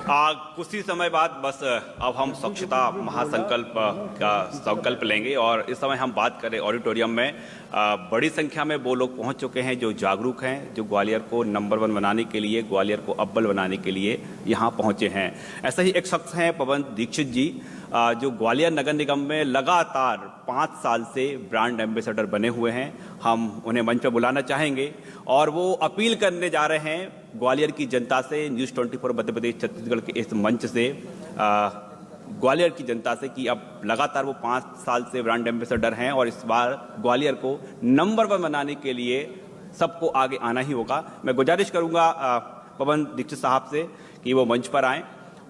कुछ ही समय बाद बस अब हम स्वच्छता महासंकल्प का संकल्प लेंगे और इस समय हम बात करें ऑडिटोरियम में बड़ी संख्या में वो लोग पहुंच चुके हैं जो जागरूक हैं, जो ग्वालियर को नंबर 1 बनाने के लिए, ग्वालियर को अव्वल बनाने के लिए यहाँ पहुंचे हैं। ऐसा ही एक शख्स हैं पवन दीक्षित जी, जो ग्वालियर नगर निगम में लगातार 5 साल से ब्रांड एम्बेसडर बने हुए हैं। हम उन्हें मंच पर बुलाना चाहेंगे और वो अपील करने जा रहे हैं ग्वालियर की जनता से, न्यूज़ 24 मध्य प्रदेश छत्तीसगढ़ के इस मंच से ग्वालियर की जनता से कि अब लगातार वो 5 साल से ब्रांड एम्बेसडर हैं और इस बार ग्वालियर को नंबर 1 बनाने के लिए सबको आगे आना ही होगा। मैं गुजारिश करूंगा पवन दीक्षित साहब से कि वो मंच पर आएं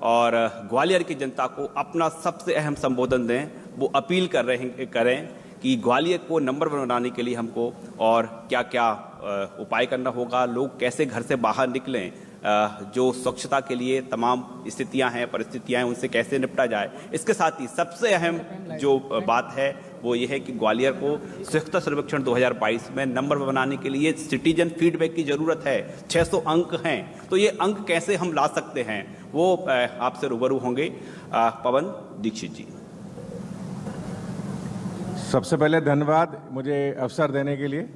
और ग्वालियर की जनता को अपना सबसे अहम संबोधन दें। वो अपील करें कि ग्वालियर को नंबर 1 बनाने के लिए हमको और क्या क्या उपाय करना होगा, लोग कैसे घर से बाहर निकलें, जो स्वच्छता के लिए तमाम स्थितियां हैं, परिस्थितियां हैं, उनसे कैसे निपटा जाए। इसके साथ ही सबसे अहम जो बात है वो ये है कि ग्वालियर को स्वच्छता सर्वेक्षण 2022 में नंबर 1 बनाने के लिए सिटीजन फीडबैक की ज़रूरत है। 600 अंक हैं, तो ये अंक कैसे हम ला सकते हैं, वो आपसे रूबरू होंगे पवन दीक्षित जी। सबसे पहले धन्यवाद मुझे अवसर देने के लिए।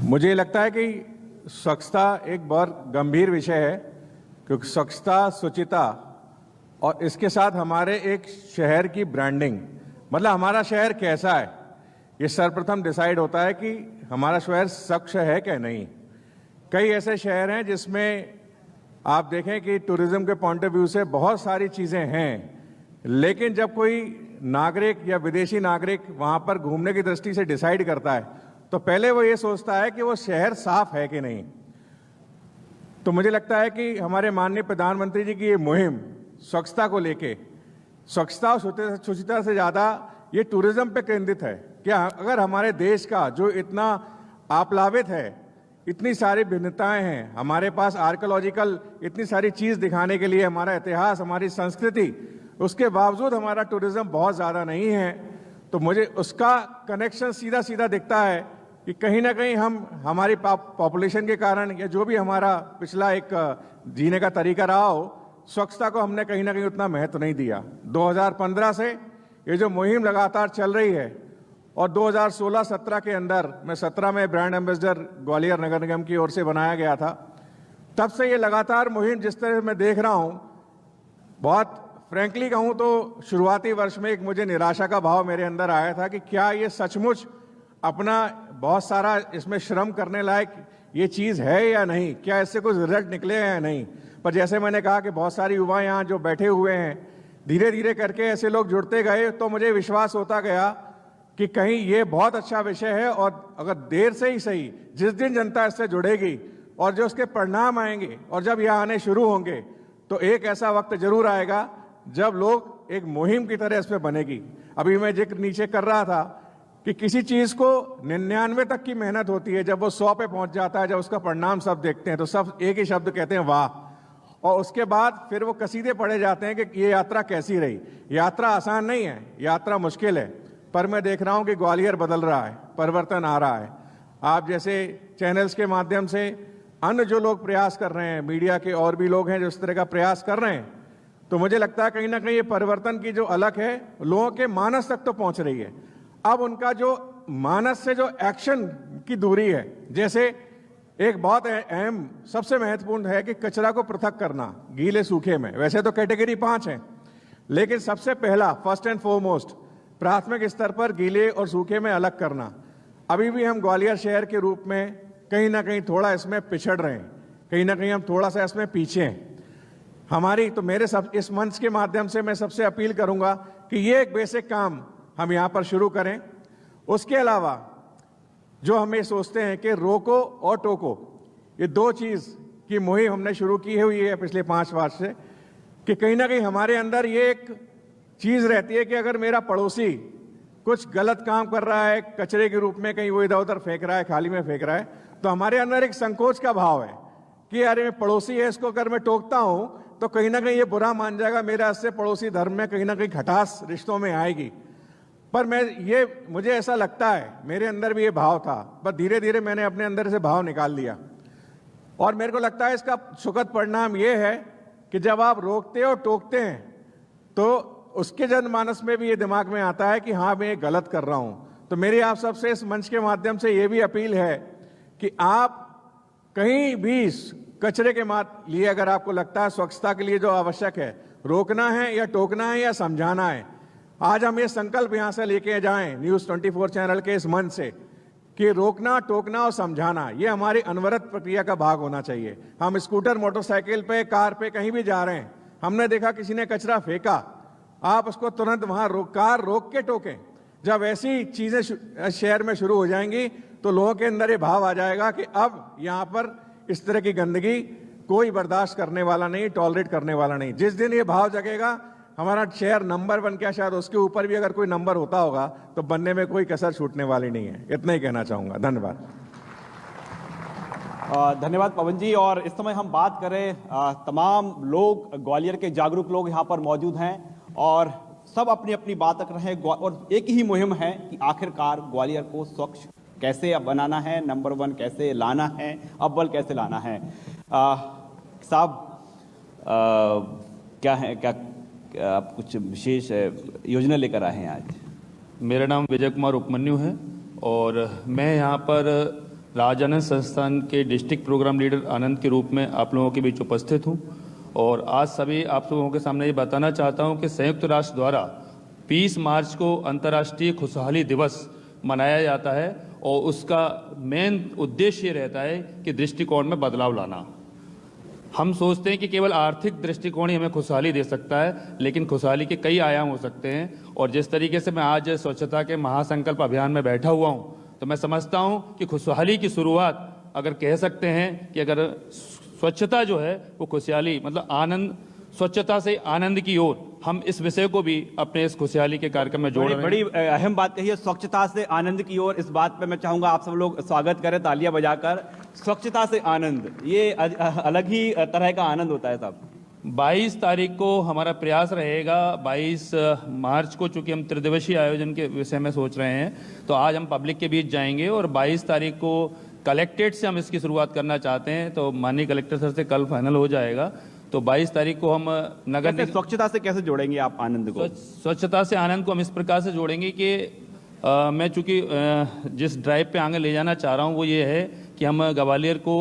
मुझे लगता है कि स्वच्छता एक बहुत गंभीर विषय है, क्योंकि स्वच्छता, शुचिता और इसके साथ हमारे एक शहर की ब्रांडिंग, मतलब हमारा शहर कैसा है, ये सर्वप्रथम डिसाइड होता है कि हमारा शहर स्वच्छ है क्या नहीं। कई ऐसे शहर हैं जिसमें आप देखें कि टूरिज्म के पॉइंट ऑफ व्यू से बहुत सारी चीज़ें हैं, लेकिन जब कोई नागरिक या विदेशी नागरिक वहाँ पर घूमने की दृष्टि से डिसाइड करता है तो पहले वो ये सोचता है कि वो शहर साफ है कि नहीं। तो मुझे लगता है कि हमारे माननीय प्रधानमंत्री जी की ये मुहिम स्वच्छता को लेके, स्वच्छता और शुचिता से ज़्यादा ये टूरिज्म पे केंद्रित है कि अगर हमारे देश का जो इतना आप्लावित है, इतनी सारी भिन्नताएं हैं, हमारे पास आर्कियोलॉजिकल इतनी सारी चीज़ दिखाने के लिए, हमारा इतिहास, हमारी संस्कृति, उसके बावजूद हमारा टूरिज्म बहुत ज़्यादा नहीं है। तो मुझे उसका कनेक्शन सीधा सीधा दिखता है कि कहीं ना कहीं हम हमारी पॉपुलेशन के कारण या जो भी हमारा पिछला एक जीने का तरीका रहा हो, स्वच्छता को हमने कहीं ना कहीं उतना महत्व नहीं दिया। 2015 से ये जो मुहिम लगातार चल रही है और 2016-17 के अंदर मैं 17 में ब्रांड एम्बेसडर ग्वालियर नगर निगम की ओर से बनाया गया था, तब से ये लगातार मुहिम जिस तरह मैं देख रहा हूँ, बहुत फ्रैंकली कहूँ तो शुरुआती वर्ष में एक मुझे निराशा का भाव मेरे अंदर आया था कि क्या ये सचमुच अपना बहुत सारा इसमें श्रम करने लायक ये चीज़ है या नहीं, क्या इससे कुछ रिजल्ट निकले हैं या नहीं। पर जैसे मैंने कहा कि बहुत सारी युवा यहाँ जो बैठे हुए हैं, धीरे धीरे करके ऐसे लोग जुड़ते गए, तो मुझे विश्वास होता गया कि कहीं ये बहुत अच्छा विषय है और अगर देर से ही सही, जिस दिन जनता इससे जुड़ेगी और जो उसके परिणाम आएंगे और जब यह आने शुरू होंगे, तो एक ऐसा वक्त जरूर आएगा जब लोग एक मुहिम की तरह इस पर बनेगी। अभी मैं जिक्र नीचे कर रहा था कि किसी चीज़ को 99 तक की मेहनत होती है, जब वो 100 पे पहुंच जाता है, जब उसका परिणाम सब देखते हैं तो सब एक ही शब्द कहते हैं, वाह। और उसके बाद फिर वो कसीदे पढ़े जाते हैं कि ये यात्रा कैसी रही। यात्रा आसान नहीं है, यात्रा मुश्किल है, पर मैं देख रहा हूँ कि ग्वालियर बदल रहा है, परिवर्तन आ रहा है। आप जैसे चैनल्स के माध्यम से अन्य जो लोग प्रयास कर रहे हैं, मीडिया के और भी लोग हैं जो इस तरह का प्रयास कर रहे हैं, तो मुझे लगता है कहीं ना कहीं ये परिवर्तन की जो अलग है, लोगों के मानस तक तो पहुंच रही है। अब उनका जो मानस से जो एक्शन की दूरी है, जैसे एक बहुत अहम सबसे महत्वपूर्ण है कि कचरा को पृथक करना गीले सूखे में। वैसे तो कैटेगरी 5 है, लेकिन सबसे पहला, फर्स्ट एंड फॉरमोस्ट, प्राथमिक स्तर पर गीले और सूखे में अलग करना। अभी भी हम ग्वालियर शहर के रूप में कहीं ना कहीं थोड़ा इसमें पिछड़ रहे हैं, कहीं ना कहीं हम थोड़ा सा इसमें पीछे हैं। हमारी तो इस मंच के माध्यम से मैं सबसे अपील करूंगा कि ये एक बेसिक काम हम यहाँ पर शुरू करें। उसके अलावा जो हमें सोचते हैं कि रोको और टोको, ये 2 चीज़ की मुहिम हमने शुरू की हुई है पिछले 5 वर्ष से, कि कहीं ना कहीं हमारे अंदर ये एक चीज़ रहती है कि अगर मेरा पड़ोसी कुछ गलत काम कर रहा है, कचरे के रूप में कहीं वो इधर उधर फेंक रहा है, खाली में फेंक रहा है, तो हमारे अंदर एक संकोच का भाव है कि अरे मैं पड़ोसी है, इसको अगर मैं टोकता हूँ तो कहीं ना कहीं ये बुरा मान जाएगा, मेरा इससे पड़ोसी धर्म में कहीं ना कहीं खटास रिश्तों में आएगी। पर मुझे ऐसा लगता है, मेरे अंदर भी ये भाव था, पर धीरे धीरे मैंने अपने अंदर से भाव निकाल लिया और मेरे को लगता है इसका सुखद परिणाम ये है कि जब आप रोकते और टोकते हैं तो उसके जनमानस में भी ये दिमाग में आता है कि हाँ मैं ये गलत कर रहा हूं। तो मेरी आप सबसे इस मंच के माध्यम से ये भी अपील है कि आप कहीं भी कचरे के लिए अगर आपको लगता है स्वच्छता के लिए जो आवश्यक है, रोकना है या टोकना है या समझाना है, आज हम ये संकल्प यहां से लेके जाएं न्यूज़ 24 चैनल के इस मंच से कि रोकना, टोकना और समझाना ये हमारी अनवरत प्रक्रिया का भाग होना चाहिए। हम स्कूटर, मोटरसाइकिल पे, कार पे कहीं भी जा रहे हैं, हमने देखा किसी ने कचरा फेंका, आप उसको तुरंत वहां कार रोक के टोकें। जब ऐसी चीजें शहर में शुरू हो जाएंगी तो लोगों के अंदर ये भाव आ जाएगा कि अब यहाँ पर इस तरह की गंदगी कोई बर्दाश्त करने वाला नहीं, टॉलरेट करने वाला नहीं। जिस दिन ये भाव जगेगा, हमारा शहर नंबर 1 क्या शायद उसके ऊपर भी अगर कोई नंबर होता होगा तो बनने में कोई कसर छूटने वाली नहीं है। इतना ही कहना चाहूंगा। धन्यवाद। धन्यवाद पवन जी। और इस समय हम बात करें, तमाम लोग, ग्वालियर के जागरूक लोग यहाँ पर मौजूद हैं और सब अपनी अपनी बात कर रहे हैं और एक ही मुहिम है कि आखिरकार ग्वालियर को स्वच्छ कैसे बनाना है, नंबर 1 कैसे लाना है, अव्वल कैसे लाना है। साहब, क्या है, क्या आप कुछ विशेष योजना लेकर आए हैं आज? मेरा नाम विजय कुमार उपमन्यु है और मैं यहाँ पर राजानंद संस्थान के डिस्ट्रिक्ट प्रोग्राम लीडर आनंद के रूप में आप लोगों के बीच उपस्थित हूँ। और आज सभी आप लोगों के सामने ये बताना चाहता हूँ कि संयुक्त राष्ट्र द्वारा 20 मार्च को अंतर्राष्ट्रीय खुशहाली दिवस मनाया जाता है और उसका मेन उद्देश्य रहता है कि दृष्टिकोण में बदलाव लाना। हम सोचते हैं कि केवल आर्थिक दृष्टिकोण ही हमें खुशहाली दे सकता है, लेकिन खुशहाली के कई आयाम हो सकते हैं। और जिस तरीके से मैं आज स्वच्छता के महासंकल्प अभियान में बैठा हुआ हूं, तो मैं समझता हूं कि खुशहाली की शुरुआत अगर कह सकते हैं कि अगर स्वच्छता जो है वो खुशहाली मतलब आनंद, स्वच्छता से आनंद की ओर, हम इस विषय को भी अपने इस खुशहाली के कार्यक्रम में जोड़ रहे हैं। बड़ी अहम बात कही है, स्वच्छता से आनंद की ओर। इस बात पे मैं चाहूंगा आप सब लोग स्वागत करें तालियां बजाकर। स्वच्छता से आनंद, ये अलग ही तरह का आनंद होता है साहब। 22 तारीख को हमारा प्रयास रहेगा। 22 मार्च को चूंकि हम त्रिदिवसीय आयोजन के विषय में सोच रहे हैं, तो आज हम पब्लिक के बीच जाएंगे और 22 तारीख को कलेक्ट्रेट से हम इसकी शुरुआत करना चाहते हैं। तो माननीय कलेक्टर सर से कल फाइनल हो जाएगा। तो 22 तारीख को हम नगर स्वच्छता से कैसे जोड़ेंगे आप आनंद को? स्वच्छता से आनंद को हम इस प्रकार से जोड़ेंगे कि मैं चूंकि जिस ड्राइव पे आगे ले जाना चाह रहा हूँ वो ये है कि हम ग्वालियर को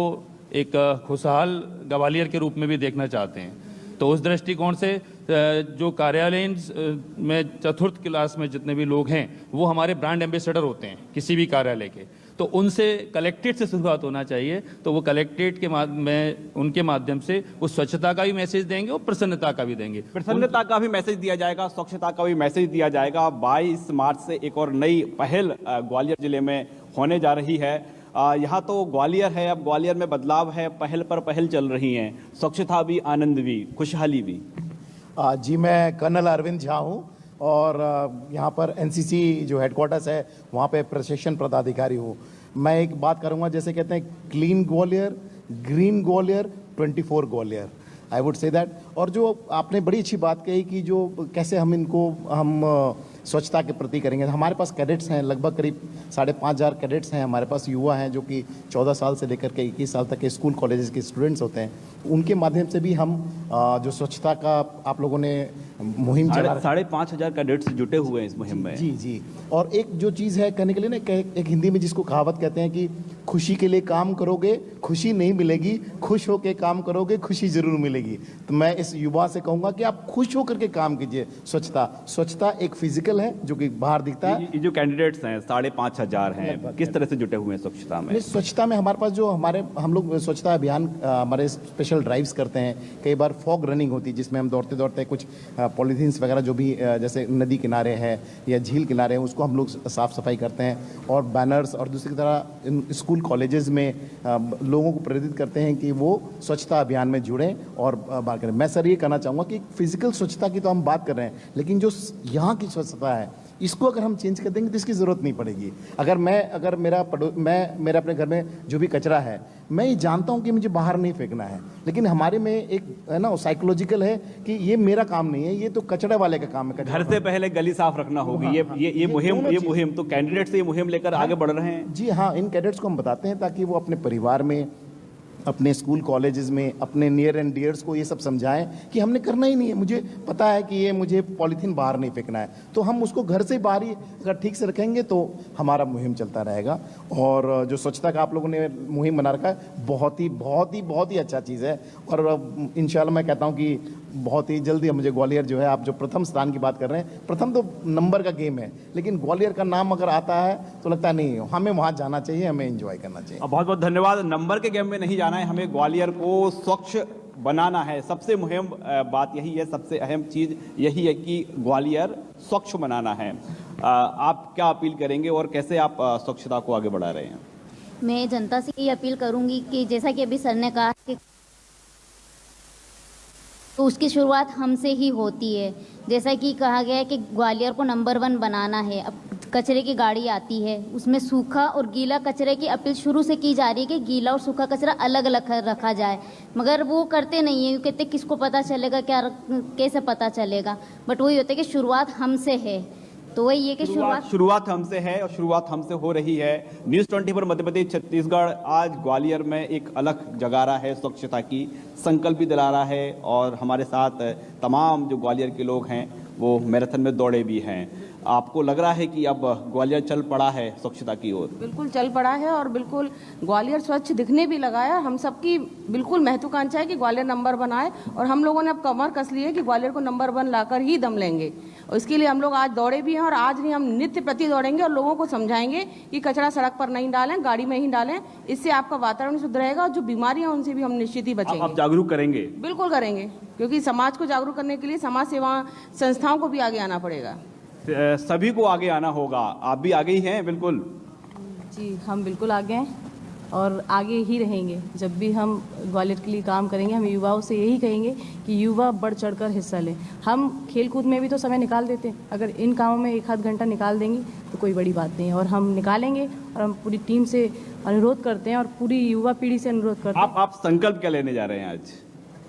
एक खुशहाल ग्वालियर के रूप में भी देखना चाहते हैं। तो उस दृष्टिकोण से जो कार्यालयीन में चतुर्थ क्लास में जितने भी लोग हैं वो हमारे ब्रांड एम्बेसडर होते हैं किसी भी कार्यालय के, तो उनसे कलेक्ट्रेट से शुरुआत होना चाहिए। तो वो कलेक्ट्रेट के में उनके माध्यम से वो स्वच्छता का भी मैसेज देंगे और प्रसन्नता का भी देंगे। प्रसन्नता का भी मैसेज दिया जाएगा, स्वच्छता का भी मैसेज दिया जाएगा। 22 मार्च से एक और नई पहल ग्वालियर जिले में होने जा रही है। यहाँ तो ग्वालियर है, अब ग्वालियर में बदलाव है, पहल पर पहल चल रही हैं, स्वच्छता भी, आनंद भी, खुशहाली भी। जी, मैं कर्नल अरविंद झा हूँ और यहाँ पर एनसीसी जो हेडक्वार्टर्स है वहाँ पे प्रशिक्षण पदाधिकारी हूँ। मैं एक बात करूँगा, जैसे कहते हैं clean Gwalior, green Gwalior, 24 Gwalior, I would say that. और जो आपने बड़ी अच्छी बात कही कि जो कैसे हम स्वच्छता के प्रति करेंगे। हमारे पास कैडेट्स हैं, लगभग करीब 5,500 कैडेट्स हैं हमारे पास, युवा हैं जो कि 14 साल से लेकर के 21 साल तक के स्कूल कॉलेजेस के स्टूडेंट्स होते हैं। उनके माध्यम से भी हम जो स्वच्छता का आप लोगों ने मुहिम चला, 5,500 कैडेट्स जुटे हुए हैं इस मुहिम में। जी जी। और एक जो चीज़ है कहने के लिए ना, एक हिंदी में जिसको कहावत कहते हैं कि खुशी के लिए काम करोगे खुशी नहीं मिलेगी, खुश होकर काम करोगे खुशी जरूर मिलेगी। तो मैं इस युवा से कहूँगा कि आप खुश होकर के काम कीजिए। स्वच्छता एक फिजिकल है जो कि बाहर दिखता है। ये जो कैंडिडेट्स हैं 5,500 हैं, किस तरह से जुटे हुए हैं स्वच्छता में? स्वच्छता में हमारे पास जो हम लोग स्वच्छता अभियान, हमारे स्पेशल ड्राइव्स करते हैं। कई बार फॉग रनिंग होती है जिसमें हम दौड़ते दौड़ते कुछ पॉलीथीन्स वगैरह जो भी जैसे नदी किनारे है या झील किनारे है उसको हम लोग साफ सफाई करते हैं। और बैनर्स और दूसरी तरह स्कूल कॉलेजेस में लोगों को प्रेरित करते हैं कि वो स्वच्छता अभियान में जुड़ें और बात करें। मैं सर ये कहना चाहूँगा कि फिजिकल स्वच्छता की तो हम बात कर रहे हैं, लेकिन जो यहाँ की स्वच्छता है इसको अगर हम चेंज कर देंगे तो इसकी ज़रूरत नहीं पड़ेगी। अगर मेरा अपने घर में जो भी कचरा है, मैं ये जानता हूँ कि मुझे बाहर नहीं फेंकना है, लेकिन हमारे में एक है ना साइकोलॉजिकल है कि ये मेरा काम नहीं है, ये तो कचरा वाले का काम है। घर से पहले गली साफ रखना होगी। ये मुहिम तो कैंडिडेट्स ये मुहिम लेकर आगे बढ़ रहे हैं। जी हाँ, इन कैडेट्स को हम बताते हैं ताकि वो अपने परिवार में अपने स्कूल कॉलेजेस में अपने नियर एंड डियर्स को ये सब समझाएं कि हमने करना ही नहीं है, मुझे पता है कि ये मुझे पॉलीथीन बाहर नहीं फेंकना है, तो हम उसको घर से बाहर ही अगर ठीक से रखेंगे तो हमारा मुहिम चलता रहेगा। और जो स्वच्छता का आप लोगों ने मुहिम बना रखा है, बहुत ही अच्छा चीज़ है। और इंशाल्लाह मैं कहता हूँ कि बहुत ही जल्दी मुझे ग्वालियर जो है, आप जो प्रथम स्थान की बात कर रहे हैं, प्रथम तो नंबर का गेम है, लेकिन ग्वालियर का नाम अगर आता है तो लगता है नहीं, हमें वहाँ जाना चाहिए, हमें एंजॉय करना चाहिए। बहुत बहुत धन्यवाद। नंबर के गेम में नहीं जाना है, हमें ग्वालियर को स्वच्छ बनाना है। सबसे मुहिम बात यही है, सबसे अहम चीज़ यही है कि ग्वालियर स्वच्छ बनाना है। आप क्या अपील करेंगे और कैसे आप स्वच्छता को आगे बढ़ा रहे हैं? मैं जनता से ये अपील करूंगी कि जैसा कि अभी सर ने कहा कि तो उसकी शुरुआत हमसे ही होती है। जैसा कि कहा गया है कि ग्वालियर को नंबर 1 बनाना है। अब कचरे की गाड़ी आती है, उसमें सूखा और गीला कचरे की अपील शुरू से की जा रही है कि गीला और सूखा कचरा अलग अलग रखा जाए, मगर वो करते नहीं है। कहते किसको पता चलेगा, क्या कैसे पता चलेगा, बट वही होता है कि शुरुआत हमसे है। तो वही है कि शुरुआत हमसे है और शुरुआत हमसे हो रही है। न्यूज़ 24 मध्य प्रदेश छत्तीसगढ़ आज ग्वालियर में एक अलग जगा रहा है, स्वच्छता की संकल्प भी दिला रहा है। और हमारे साथ तमाम जो ग्वालियर के लोग हैं वो मैराथन में दौड़े भी हैं। आपको लग रहा है कि अब ग्वालियर चल पड़ा है स्वच्छता की ओर? बिल्कुल चल पड़ा है और बिल्कुल ग्वालियर स्वच्छ दिखने भी लगा है। हम सबकी बिल्कुल महत्वाकांक्षा है कि ग्वालियर नंबर 1 आए, और हम लोगों ने अब कमर कस ली है कि ग्वालियर को नंबर 1 लाकर ही दम लेंगे। और इसके लिए हम लोग आज दौड़े भी हैं, और आज नहीं हम नित्य प्रति दौड़ेंगे और लोगों को समझाएंगे कि कचरा सड़क पर नहीं डालें, गाड़ी में ही डालें। इससे आपका वातावरण शुद्ध रहेगा और जो बीमारियां उनसे भी हम निश्चित ही बचेंगे। आप जागरूक करेंगे? बिल्कुल करेंगे, क्योंकि समाज को जागरूक करने के लिए समाज सेवा संस्थाओं को भी आगे आना पड़ेगा। सभी को आगे आना होगा। आप भी आगे ही हैं? बिल्कुल जी, हम बिल्कुल आगे हैं और आगे ही रहेंगे। जब भी हम ग्वालियर के लिए काम करेंगे, हम युवाओं से यही कहेंगे कि युवा बढ़ चढ़कर हिस्सा लें। हम खेल कूद में भी तो समय निकाल देते हैं, अगर इन कामों में 1 आध घंटा निकाल देंगे तो कोई बड़ी बात नहीं है, और हम निकालेंगे। और हम पूरी टीम से अनुरोध करते हैं और पूरी युवा पीढ़ी से अनुरोध करते हैं। आप संकल्प क्या लेने जा रहे हैं आज?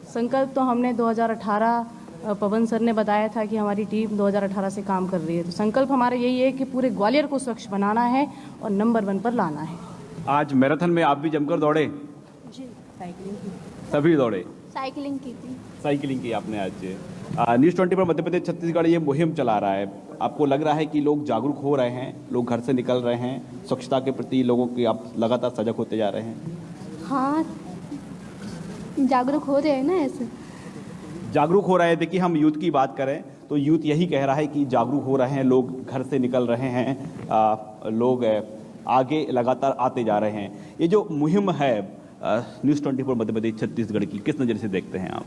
संकल्प तो हमने 2018 पवन सर ने बताया था कि हमारी टीम 2018 से काम कर रही है, तो संकल्प हमारा यही है कि पूरे ग्वालियर को स्वच्छ बनाना है और नंबर 1 पर लाना है। आज मैराथन में आप भी जमकर दौड़े? जी, साइकिलिंग की। सभी दौड़े? साइकिलिंग की थी। साइकिलिंग की आपने आज। न्यूज़ 24 पर मध्य प्रदेश छत्तीसगढ़ ये मुहिम चला रहा है। आपको लग रहा है कि लोग जागरूक हो रहे हैं, लोग घर से निकल रहे हैं, स्वच्छता के प्रति लोगों की आप लगातार सजग होते जा रहे हैं? हाँ, जागरूक हो रहे हैं ना, ऐसे जागरूक हो रहे हैं। देखिए, हम यूथ की बात करें तो यूथ यही कह रहा है कि जागरूक हो रहे हैं, लोग घर से निकल रहे हैं, लोग आगे लगातार आते जा रहे हैं। ये जो मुहिम है न्यूज़ 24 मध्य प्रदेश छत्तीसगढ़ की, किस नज़र से देखते हैं आप?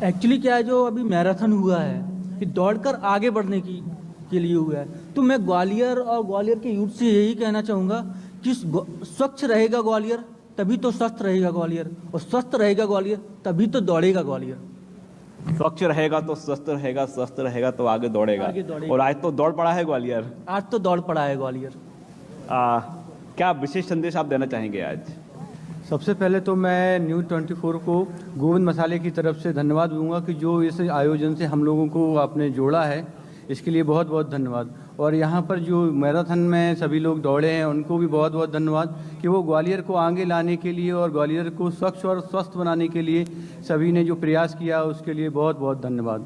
एक्चुअली क्या है, जो अभी मैराथन हुआ है कि दौड़कर आगे बढ़ने के लिए हुआ है, तो मैं ग्वालियर और ग्वालियर के यूथ से यही कहना चाहूँगा कि स्वच्छ रहेगा ग्वालियर तभी तो स्वस्थ रहेगा ग्वालियर, और स्वस्थ रहेगा ग्वालियर तभी तो दौड़ेगा ग्वालियर। स्वच्छ रहेगा तो स्वस्थ रहेगा, स्वस्थ रहेगा तो आगे दौड़ेगा। और आज तो दौड़ पड़ा है ग्वालियर। आज तो दौड़ पड़ा है ग्वालियर। क्या विशेष संदेश आप देना चाहेंगे आज? सबसे पहले तो मैं न्यूज़ 24 को गोविंद मसाले की तरफ से धन्यवाद दूंगा कि जो इस आयोजन से हम लोगों को आपने जोड़ा है, इसके लिए बहुत बहुत धन्यवाद। और यहाँ पर जो मैराथन में सभी लोग दौड़े हैं उनको भी बहुत बहुत धन्यवाद कि वो ग्वालियर को आगे लाने के लिए और ग्वालियर को स्वच्छ और स्वस्थ बनाने के लिए सभी ने जो प्रयास किया उसके लिए बहुत बहुत धन्यवाद।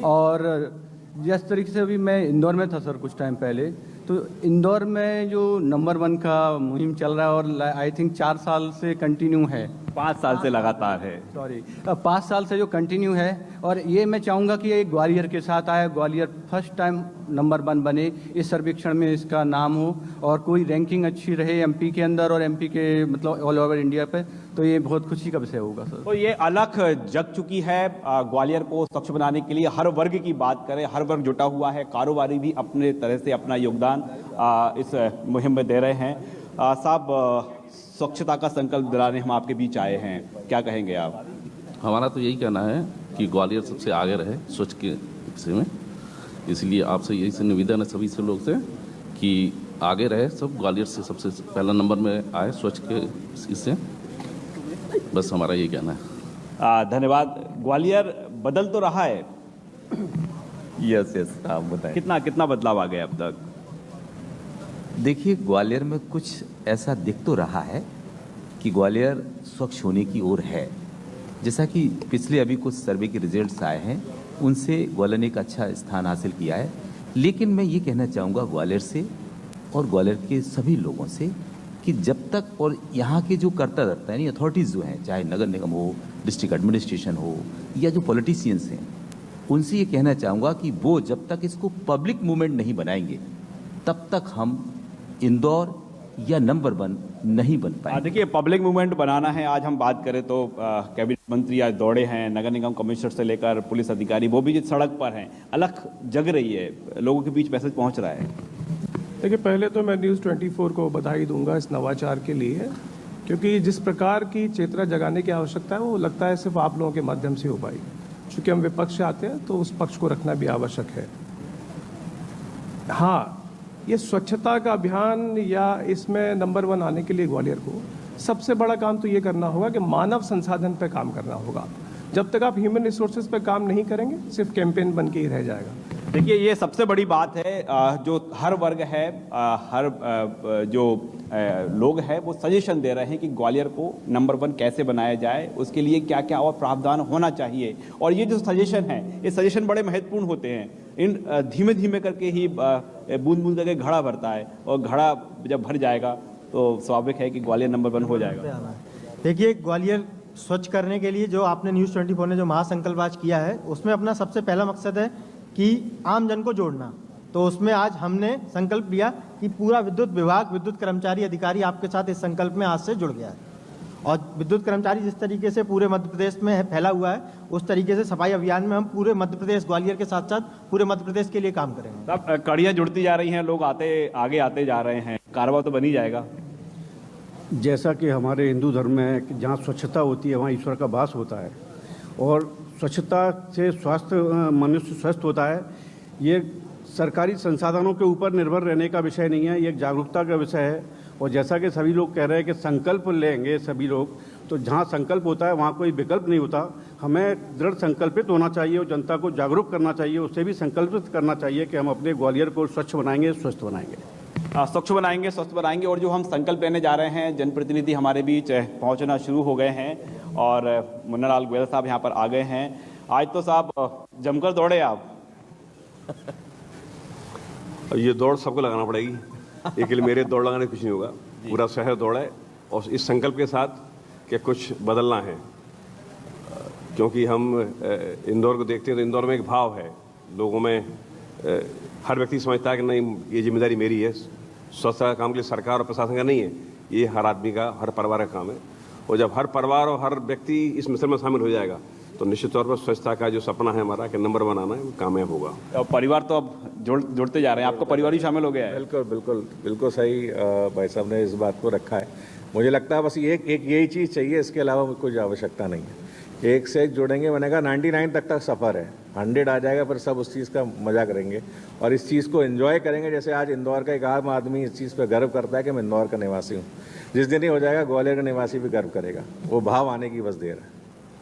और जिस तरीके से अभी मैं इंदौर में था सर कुछ टाइम पहले, तो इंदौर में जो नंबर 1 का मुहिम चल रहा है और आई थिंक 4 साल से कंटिन्यू है। 5 साल से लगातार है। 5 साल से जो कंटिन्यू है, और ये मैं चाहूँगा कि ये ग्वालियर के साथ आए, ग्वालियर फर्स्ट टाइम नंबर 1 बने, इस सर्वेक्षण में इसका नाम हो और कोई रैंकिंग अच्छी रहे एमपी के अंदर और एमपी के मतलब ऑल ओवर इंडिया पे, तो ये बहुत खुशी का विषय होगा सर। तो ये अलग जग चुकी है ग्वालियर को स्वच्छ बनाने के लिए। हर वर्ग की बात करें, हर वर्ग जुटा हुआ है, कारोबारी भी अपने तरह से अपना योगदान इस मुहिम में दे रहे हैं। साहब, स्वच्छता का संकल्प दिलाने हम आपके बीच आए हैं, क्या कहेंगे आप? हमारा तो यही कहना है कि ग्वालियर सबसे आगे रहे स्वच्छ के विषय में, इसलिए आपसे यही से निवेदन है सभी से लोग से कि आगे रहे सब, ग्वालियर से सबसे पहला नंबर में आए स्वच्छ के इससे, बस हमारा यही कहना है। धन्यवाद। ग्वालियर बदल तो रहा है। यस आप बताएं। कितना बदलाव आ गया अब तक? देखिए, ग्वालियर में कुछ ऐसा दिख तो रहा है कि ग्वालियर स्वच्छ होने की ओर है। जैसा कि पिछले अभी कुछ सर्वे के रिजल्ट्स आए हैं, उनसे ग्वालियर ने एक अच्छा स्थान हासिल किया है। लेकिन मैं ये कहना चाहूँगा ग्वालियर से और ग्वालियर के सभी लोगों से कि जब तक और यहाँ के जो कर्ता धर्ता यानी अथॉरिटीज़ जो हैं, चाहे नगर निगम हो, डिस्ट्रिक्ट एडमिनिस्ट्रेशन हो या जो पॉलिटिशियंस हैं, उनसे ये कहना चाहूँगा कि वो जब तक इसको पब्लिक मूवमेंट नहीं बनाएंगे तब तक हम इंदौर या नंबर 1 नहीं बन पाएंगे। देखिए, पब्लिक मूवमेंट बनाना है। आज हम बात करें तो कैबिनेट मंत्री आज दौड़े हैं, नगर निगम कमिश्नर से लेकर पुलिस अधिकारी, वो भी सड़क पर हैं, अलख जग रही है, लोगों के बीच मैसेज पहुंच रहा है। देखिए, पहले तो मैं न्यूज़ 24 को बधाई दूंगा इस नवाचार के लिए, क्योंकि जिस प्रकार की चेतना जगाने की आवश्यकता है वो लगता है सिर्फ आप लोगों के माध्यम से हो पाई। चूँकि हम विपक्ष से आते हैं तो उस पक्ष को रखना भी आवश्यक है। हाँ, ये स्वच्छता का अभियान या इसमें नंबर 1 आने के लिए ग्वालियर को सबसे बड़ा काम तो ये करना होगा कि मानव संसाधन पे काम करना होगा। जब तक आप ह्यूमन रिसोर्सेज पे काम नहीं करेंगे, सिर्फ कैंपेन बन के ही रह जाएगा। देखिए, ये सबसे बड़ी बात है, जो हर वर्ग है, हर जो लोग हैं वो सजेशन दे रहे हैं कि ग्वालियर को नंबर 1 कैसे बनाया जाए, उसके लिए क्या क्या और प्रावधान होना चाहिए। और ये जो सजेशन है, ये सजेशन बड़े महत्वपूर्ण होते हैं। इन धीमे धीमे करके ही बूंद बूंद करके घड़ा भरता है, और घड़ा जब भर जाएगा तो स्वाभाविक है कि ग्वालियर नंबर 1 हो जाएगा। देखिए, ग्वालियर स्वच्छ करने के लिए जो आपने न्यूज़ 24 ने जो महासंकल्प आज किया है, उसमें अपना सबसे पहला मकसद है कि आम जन को जोड़ना। तो उसमें आज हमने संकल्प लिया कि पूरा विद्युत विभाग, विद्युत कर्मचारी अधिकारी आपके साथ इस संकल्प में आज से जुड़ गया है। और विद्युत कर्मचारी जिस तरीके से पूरे मध्य प्रदेश में फैला हुआ है, उस तरीके से सफाई अभियान में हम पूरे मध्य प्रदेश, ग्वालियर के साथ साथ पूरे मध्य प्रदेश के लिए काम करेंगे। अब कड़ियाँ जुड़ती जा रही हैं, लोग आगे आते जा रहे हैं, कारवा तो बन ही जाएगा। जैसा कि हमारे हिंदू धर्म में है कि जहाँ स्वच्छता होती है वहाँ ईश्वर का वास होता है, और स्वच्छता से स्वास्थ्य मनुष्य स्वस्थ होता है। ये सरकारी संसाधनों के ऊपर निर्भर रहने का विषय नहीं है, ये एक जागरूकता का विषय है। और जैसा कि सभी लोग कह रहे हैं कि संकल्प लेंगे सभी लोग, तो जहाँ संकल्प होता है वहाँ कोई विकल्प नहीं होता। हमें दृढ़ संकल्पित होना चाहिए और जनता को जागरूक करना चाहिए, उससे भी संकल्पित करना चाहिए कि हम अपने ग्वालियर को स्वच्छ बनाएंगे, स्वस्थ बनाएंगे। स्वच्छ बनाएंगे, स्वस्थ बनाएंगे। और जो हम संकल्प लेने जा रहे हैं, जनप्रतिनिधि हमारे बीच पहुंचना शुरू हो गए हैं, और मुन्ना लाल गोयल साहब यहाँ पर आ गए हैं। आज तो साहब जमकर दौड़े आप। ये दौड़ सबको लगाना पड़ेगी, एक मेरे दौड़ लगाने कुछ नहीं होगा, पूरा शहर दौड़े, और इस संकल्प के साथ कि कुछ बदलना है। क्योंकि हम इंदौर को देखते हैं तो इंदौर में एक भाव है लोगों में, हर व्यक्ति समझता है कि नहीं, ये जिम्मेदारी मेरी है। स्वच्छता का काम के लिए सरकार और प्रशासन का नहीं है, ये हर आदमी का, हर परिवार का काम है। और जब हर परिवार और हर व्यक्ति इस मिशन में शामिल हो जाएगा तो निश्चित तौर पर स्वच्छता का जो सपना है हमारा कि नंबर 1 आना है, वो कामयाब होगा। और परिवार तो अब जुड़ते जा रहे हैं, आपका परिवार ही शामिल हो गया है। बिल्कुल बिल्कुल बिल्कुल सही भाई साहब ने इस बात को रखा है। मुझे लगता है बस एक यही चीज़ चाहिए, इसके अलावा कुछ आवश्यकता नहीं है। एक से एक जुड़ेंगे, मैंने कहा 99 तक सफ़र है, 100 आ जाएगा, फिर सब उस चीज़ का मजा करेंगे और इस चीज़ को एंजॉय करेंगे। जैसे आज इंदौर का एक आम आदमी इस चीज़ पर गर्व करता है कि मैं इंदौर का निवासी हूँ, जिस दिन ही हो जाएगा ग्वालियर का निवासी भी गर्व करेगा। वो भाव आने की बस देर है।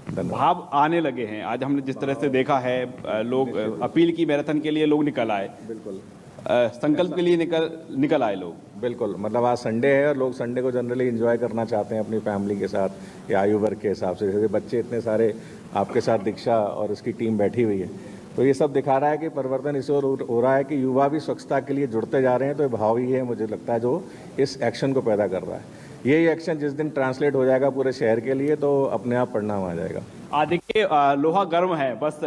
भाव आने लगे हैं। आज हमने जिस तरह से देखा है, लोग अपील की मैराथन के लिए लोग निकल आए, बिल्कुल संकल्प के लिए निकल आए लोग। बिल्कुल, मतलब आज संडे है और लोग संडे को जनरली एंजॉय करना चाहते हैं अपनी फैमिली के साथ या आयु वर्ग के हिसाब से। जैसे बच्चे इतने सारे आपके साथ, दीक्षा और उसकी टीम बैठी हुई है, तो ये सब दिखा रहा है कि परिवर्तन इस ओर हो रहा है कि युवा भी स्वच्छता के लिए जुड़ते जा रहे हैं। तो ये भाव ही है, मुझे लगता है, जो इस एक्शन को पैदा कर रहा है। यही एक्शन जिस दिन ट्रांसलेट हो जाएगा पूरे शहर के लिए तो अपने आप परिणाम आ जाएगा। देखिए, लोहा गर्म है, बस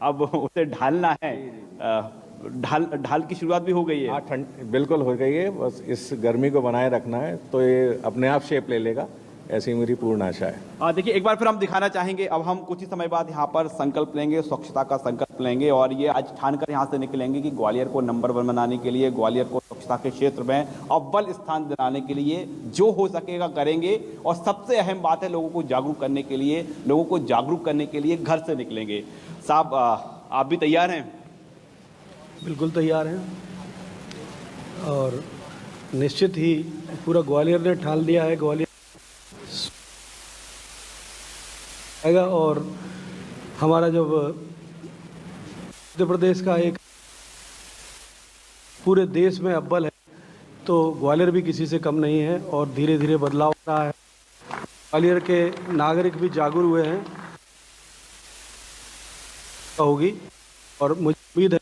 अब उसे ढालना है। ढाल की शुरुआत भी हो गई है। ठंड बिल्कुल हो गई है, बस इस गर्मी को बनाए रखना है तो ये अपने आप शेप ले लेगा, ऐसी मेरी पूर्ण आशा है। देखिए, एक बार फिर हम दिखाना चाहेंगे, अब हम कुछ ही समय बाद यहाँ पर संकल्प लेंगे, स्वच्छता का संकल्प लेंगे, और ये आज ठान कर यहाँ से निकलेंगे कि ग्वालियर को नंबर 1 बनाने के लिए, ग्वालियर को स्वच्छता के क्षेत्र में अव्वल स्थान दिलाने के लिए जो हो सकेगा करेंगे। और सबसे अहम बात है, लोगों को जागरूक करने के लिए घर से निकलेंगे। साहब, आप भी तैयार हैं? बिल्कुल तैयार हैं, और निश्चित ही पूरा ग्वालियर ने ठान लिया है, ग्वालियर आएगा। और हमारा जब मध्य प्रदेश का एक पूरे देश में अव्वल है, तो ग्वालियर भी किसी से कम नहीं है। और धीरे धीरे बदलाव हो रहा है, ग्वालियर के नागरिक भी जागरूक हुए हैं होगी और मुझे उम्मीद है।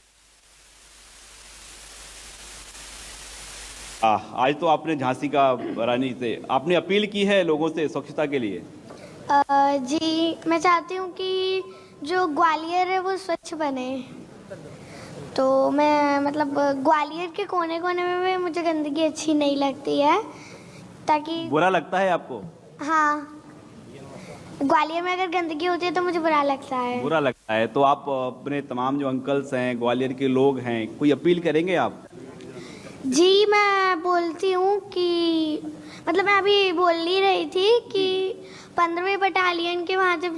आज तो आपने झांसी का रानी से आपने अपील की है लोगों से स्वच्छता के लिए। जी मैं चाहती हूँ कि जो ग्वालियर है वो स्वच्छ बने। तो मैं मतलब ग्वालियर के कोने कोने में भी मुझे गंदगी अच्छी नहीं लगती है, ताकि बुरा लगता है आपको? हाँ, ग्वालियर में अगर गंदगी होती है तो मुझे बुरा लगता है। बुरा लगता है। तो आप अपने तमाम जो अंकल्स हैं, ग्वालियर के लोग हैं, कोई अपील करेंगे आप? जी मैं बोलती हूँ कि मतलब मैं अभी बोल ही रही थी कि 15वीं बटालियन के वहाँ जब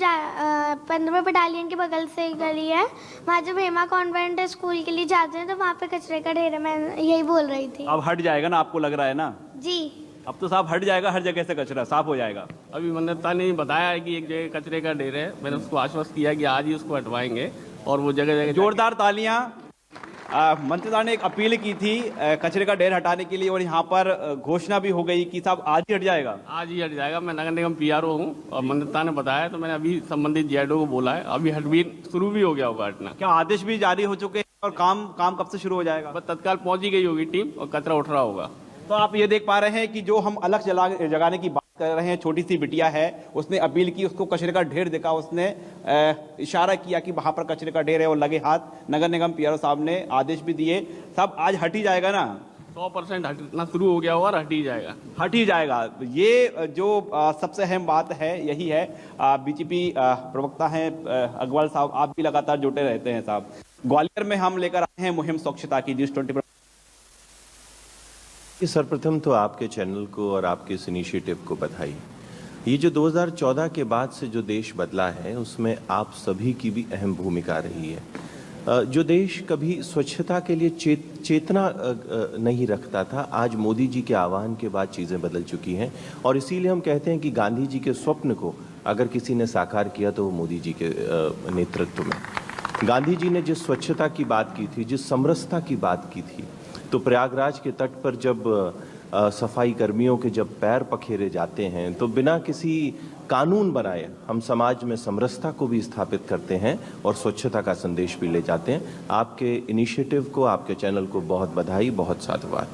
15वें बटालियन के बगल से एक गली है, वहाँ जब हेमा कॉन्वेंट स्कूल के लिए जाते हैं तो वहाँ पे कचरे का ढेर है। मैं यही बोल रही थी। अब हट जाएगा ना, आपको लग रहा है ना? जी अब तो साफ हट जाएगा, हर जगह से कचरा साफ हो जाएगा। अभी मंदिरता ने बताया है कि एक जगह कचरे का ढेर है, मैंने उसको आश्वस्त किया कि आज ही उसको हटवाएंगे और वो जगह जगह जोरदार तालियां। मंत्रिता ने एक अपील की थी कचरे का ढेर हटाने के लिए और यहाँ पर घोषणा भी हो गई कि साहब आज ही हट जाएगा। आज ही हट जाएगा। मैं नगर निगम PRO हूँ और मंत्रिता ने बताया तो मैंने अभी संबंधित JIDO को बोला है, अभी हट भी शुरू भी हो गया होगा हटना। क्या आदेश भी जारी हो चुके हैं और काम कब से शुरू हो जाएगा? बस तत्काल पहुंच ही गई होगी टीम और कचरा उठ रहा होगा। तो आप ये देख पा रहे हैं कि जो हम अलग जगाने की बात कर रहे हैं, छोटी सी बिटिया है, उसने अपील की, उसको कचरे का ढेर देखा, उसने इशारा किया कि वहां पर कचरे का ढेर है और लगे हाथ नगर निगम PRO साहब ने आदेश भी दिए। सब आज हट ही जाएगा ना? 100% हटना शुरू हो गया होगा और हट ही जाएगा। हट ही जाएगा। ये जो सबसे अहम बात है यही है। BJP प्रवक्ता हैं अग्रवाल साहब, आप भी लगातार जुटे रहते हैं साहब। ग्वालियर में हम लेकर आए हैं मुहिम स्वच्छता की न्यूज़ 20 पर। सर्वप्रथम तो आपके चैनल को और आपके इस इनिशिएटिव को बधाई। ये जो 2014 के बाद से जो देश बदला है उसमें आप सभी की भी अहम भूमिका रही है। जो देश कभी स्वच्छता के लिए चेतना नहीं रखता था, आज मोदी जी के आह्वान के बाद चीज़ें बदल चुकी हैं और इसीलिए हम कहते हैं कि गांधी जी के स्वप्न को अगर किसी ने साकार किया तो वो मोदी जी के नेतृत्व में। गांधी जी ने जिस स्वच्छता की बात की थी, जिस समरसता की बात की थी, तो प्रयागराज के तट पर जब सफाई कर्मियों के जब पैर पखेरे जाते हैं तो बिना किसी कानून बनाए हम समाज में समरसता को भी स्थापित करते हैं और स्वच्छता का संदेश भी ले जाते हैं। आपके इनिशिएटिव को, आपके चैनल को बहुत बधाई, बहुत साधुवाद।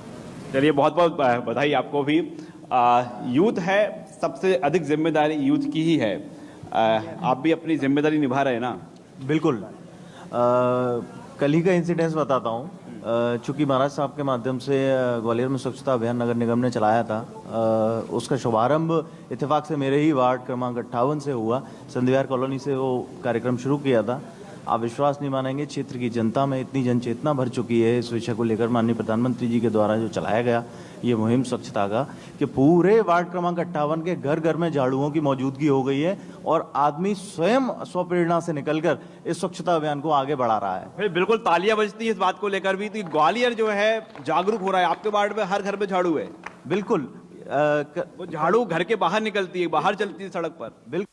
चलिए, बहुत बहुत बधाई आपको भी। यूथ है, सबसे अधिक जिम्मेदारी यूथ की ही है। आप भी अपनी जिम्मेदारी निभा रहे हैं ना? बिल्कुल। कल ही का इंसिडेंस बताता हूँ। चूँकि महाराज साहब के माध्यम से ग्वालियर में स्वच्छता अभियान नगर निगम ने चलाया था, उसका शुभारंभ इत्तेफाक से मेरे ही वार्ड क्रमांक 58 से हुआ। संधविहार कॉलोनी से वो कार्यक्रम शुरू किया था। आप विश्वास नहीं मानेंगे, क्षेत्र की जनता में इतनी जनचेतना भर चुकी है इस विषय को लेकर, माननीय प्रधानमंत्री जी के द्वारा जो चलाया गया ये मुहिम स्वच्छता का, कि पूरे वार्ड क्रमांक 58 के घर घर में झाड़ुओं की मौजूदगी हो गई है और आदमी स्वयं स्वप्रेरणा से निकलकर इस स्वच्छता अभियान को आगे बढ़ा रहा है। फिर बिल्कुल तालियां बजती है इस बात को लेकर भी। तो ग्वालियर जो है जागरूक हो रहा है। आपके वार्ड में हर घर में झाड़ू है? बिल्कुल। वो झाड़ू घर के बाहर निकलती है, बाहर चलती है सड़क पर। बिल्कुल।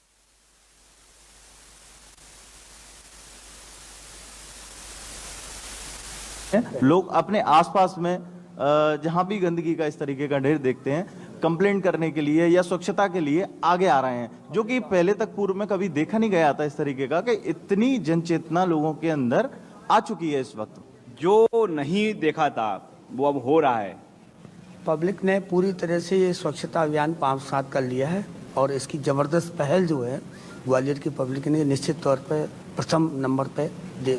लोग अपने आसपास में जहां भी गंदगी का इस तरीके का ढेर देखते हैं, कंप्लेंट करने के लिए या स्वच्छता के लिए आगे आ रहे हैं, जो कि पहले तक पूर्व में कभी देखा नहीं गया था इस तरीके का, कि इतनी जनचेतना लोगों के अंदर आ चुकी है इस वक्त। जो नहीं देखा था वो अब हो रहा है। पब्लिक ने पूरी तरह से ये स्वच्छता अभियान 5-7 कर लिया है और इसकी ज़बरदस्त पहल जो है ग्वालियर की पब्लिक ने निश्चित तौर पर प्रथम नंबर पे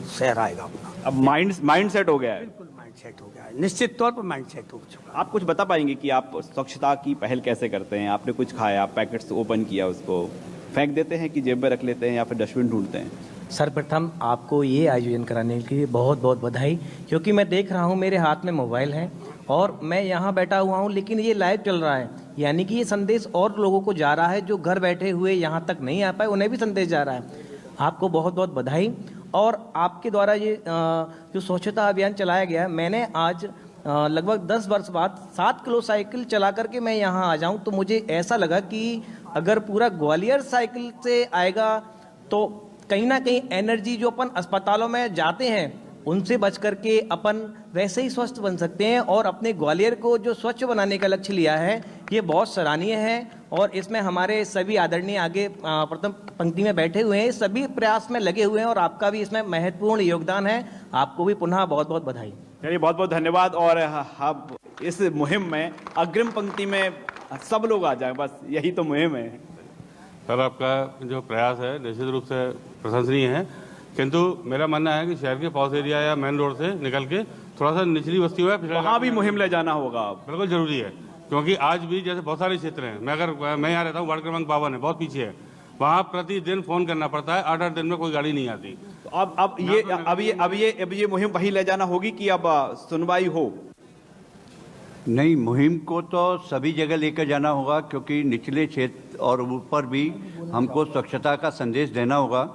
शहर आएगा अपना। अब माइंड सेट हो गया है। बिल्कुल माइंड सेट हो गया है, निश्चित तौर पर माइंड सेट हो चुका है। आप कुछ बता पाएंगे कि आप स्वच्छता की पहल कैसे करते हैं? आपने कुछ खाया, पैकेट्स ओपन किया, उसको फेंक देते हैं कि जेब में रख लेते हैं या फिर डस्टबिन ढूंढते हैं? सर्वप्रथम आपको ये आयोजन कराने के लिए बहुत बहुत बधाई, क्योंकि मैं देख रहा हूँ मेरे हाथ में मोबाइल है और मैं यहाँ बैठा हुआ हूँ, लेकिन ये लाइव चल रहा है, यानी कि ये संदेश और लोगों को जा रहा है जो घर बैठे हुए यहाँ तक नहीं आ पाए, उन्हें भी संदेश जा रहा है। आपको बहुत बहुत बधाई। और आपके द्वारा ये जो स्वच्छता अभियान चलाया गया, मैंने आज लगभग 10 वर्ष बाद 7 किलो साइकिल चला करके मैं यहाँ आ जाऊँ, तो मुझे ऐसा लगा कि अगर पूरा ग्वालियर साइकिल से आएगा तो कहीं ना कहीं एनर्जी जो अपन अस्पतालों में जाते हैं उनसे बच करके अपन वैसे ही स्वस्थ बन सकते हैं। और अपने ग्वालियर को जो स्वच्छ बनाने का लक्ष्य लिया है, ये बहुत सराहनीय है और इसमें हमारे सभी आदरणीय आगे प्रथम पंक्ति में बैठे हुए हैं, सभी प्रयास में लगे हुए हैं और आपका भी इसमें महत्वपूर्ण योगदान है। आपको भी पुनः बहुत बहुत बधाई। चलिए, बहुत बहुत धन्यवाद। और अब इस मुहिम में अग्रिम पंक्ति में सब लोग आ जाएं, बस यही तो मुहिम है। सर, आपका जो प्रयास है निश्चित रूप से प्रशंसनीय है, किंतु मेरा मानना है कि शहर के पॉश एरिया या मेन रोड से निकल के थोड़ा सा निचली बस्ती हुआ है, वहाँ भी मुहिम ले जाना होगा। बिल्कुल जरूरी है, क्योंकि आज भी जैसे बहुत सारे क्षेत्र हैं, मैं यहाँ रहता हूँ, वार्ड क्रमांक 52 है, बहुत पीछे है, वहाँ प्रतिदिन फोन करना पड़ता है, 8-8 दिन में कोई गाड़ी नहीं आती। तो अब ये मुहिम वही ले जाना होगी कि अब सुनवाई हो? नहीं, मुहिम को तो सभी जगह लेकर जाना होगा, क्योंकि निचले क्षेत्र और ऊपर भी हमको स्वच्छता का संदेश देना होगा।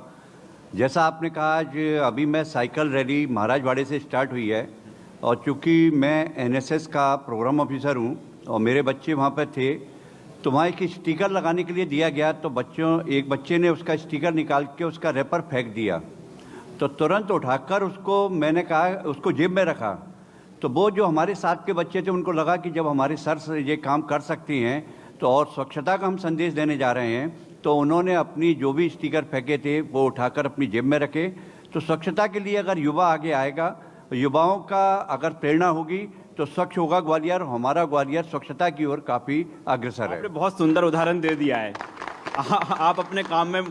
जैसा आपने कहा, आज अभी मैं साइकिल रैली महाराजवाड़े से स्टार्ट हुई है, और चूँकि मैं एनएसएस का प्रोग्राम ऑफिसर हूँ और मेरे बच्चे वहाँ पर थे, तो वहाँ एक स्टिकर लगाने के लिए दिया गया, तो एक बच्चे ने उसका स्टिकर निकाल के उसका रैपर फेंक दिया, तो तुरंत उठाकर उसको मैंने कहा, उसको जेब में रखा। तो वो जो हमारे साथ के बच्चे थे, उनको लगा कि जब हमारे सर से ये काम कर सकती हैं तो और स्वच्छता का हम संदेश देने जा रहे हैं, तो उन्होंने अपनी जो भी स्टिकर फेंके थे वो उठाकर अपनी जेब में रखे। तो स्वच्छता के लिए अगर युवा आगे आएगा, युवाओं का अगर प्रेरणा होगी तो स्वच्छ होगा ग्वालियर। हमारा ग्वालियर स्वच्छता की ओर काफ़ी अग्रसर है। आपने बहुत सुंदर उदाहरण दे दिया है। आप अपने काम में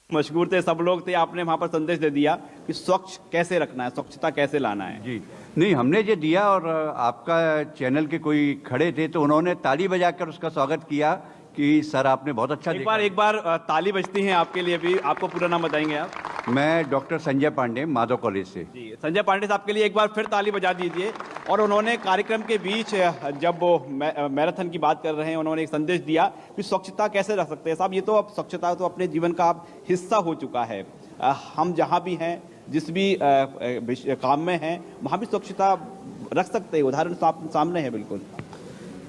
मशगूल थे, सब लोग थे, आपने वहाँ पर संदेश दे दिया कि स्वच्छ कैसे रखना है, स्वच्छता कैसे लाना है। जी नहीं, हमने ये दिया और आपका चैनल के कोई खड़े थे तो उन्होंने ताली बजाकर उसका स्वागत किया कि सर आपने बहुत अच्छा एक बार ताली बजती है आपके लिए भी। आपको पूरा नाम बताएंगे आप? मैं डॉक्टर संजय पांडे, माधव कॉलेज से। जी, संजय पांडे साहब के लिए एक बार फिर ताली बजा दीजिए। और उन्होंने कार्यक्रम के बीच जब वो मैराथन की बात कर रहे हैं, उन्होंने एक संदेश दिया कि स्वच्छता कैसे रख सकते हैं। साहब, ये तो अब स्वच्छता तो अपने जीवन का हिस्सा हो चुका है। हम जहाँ भी हैं, जिस भी काम में हैं, वहाँ भी स्वच्छता रख सकते हैं। उदाहरण सामने है बिल्कुल।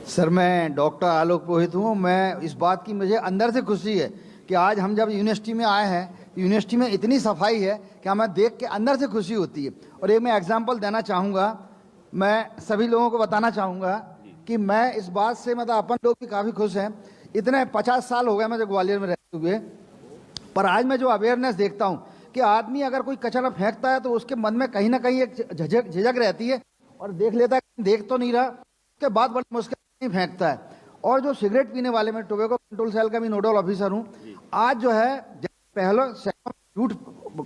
सर, मैं डॉक्टर आलोक पुरोहित हूँ। मैं इस बात की मुझे अंदर से खुशी है कि आज हम जब यूनिवर्सिटी में आए हैं, यूनिवर्सिटी में इतनी सफाई है कि हमें देख के अंदर से खुशी होती है। और एक मैं एग्जांपल देना चाहूँगा, मैं सभी लोगों को बताना चाहूँगा कि मैं इस बात से मतलब अपन लोग भी काफ़ी खुश हैं। इतने 50 साल हो गए मुझे ग्वालियर में रहते हुए, पर आज मैं जो अवेयरनेस देखता हूँ कि आदमी अगर कोई कचरा फेंकता है तो उसके मन में कहीं ना कहीं एक झिझक रहती है और देख लेता है, देख तो नहीं रहा, उसके बाद बड़ी मुश्किल फेंकता है। और जो सिगरेट पीने वाले, में टोबैको कंट्रोल सेल का भी नोडल ऑफिसर हूँ। आज जो है, पहले झूठ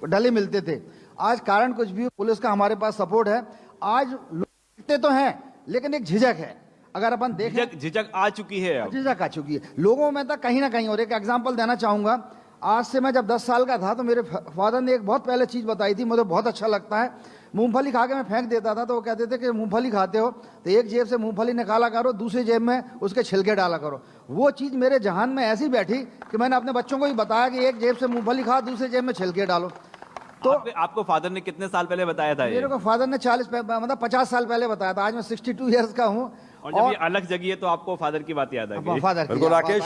डले मिलते थे, आज कारण कुछ भी, पुलिस का हमारे पास सपोर्ट है। आज लोग तो हैं लेकिन एक झिझक है। अगर अपन देखें, झिझक आ चुकी है, झिझक आ चुकी है लोगों में तो कहीं ना कहीं। और एक एग्जाम्पल देना चाहूँगा, आज से मैं जब 10 साल का था तो मेरे फादर ने एक बहुत पहले चीज़ बताई थी, मुझे बहुत अच्छा लगता है। मूंगफली खा के मैं फेंक देता था तो वो कहते थे कि मूंगफली खाते हो तो एक जेब से मूंगफली निकाला करो, दूसरी जेब में उसके छिलके डाला करो। वो चीज़ मेरे जहान में ऐसी बैठी कि मैंने अपने बच्चों को भी बताया कि एक जेब से मूंगफली खाओ, दूसरी जेब में छिलके डालो। तो आपको फादर ने कितने साल पहले बताया था? मेरे को फादर ने 50 साल पहले बताया था। आज मैं 62 ईयर्स का हूँ। और जब ये अलग जगह है तो आपको फादर की बात याद आ गई। फादर की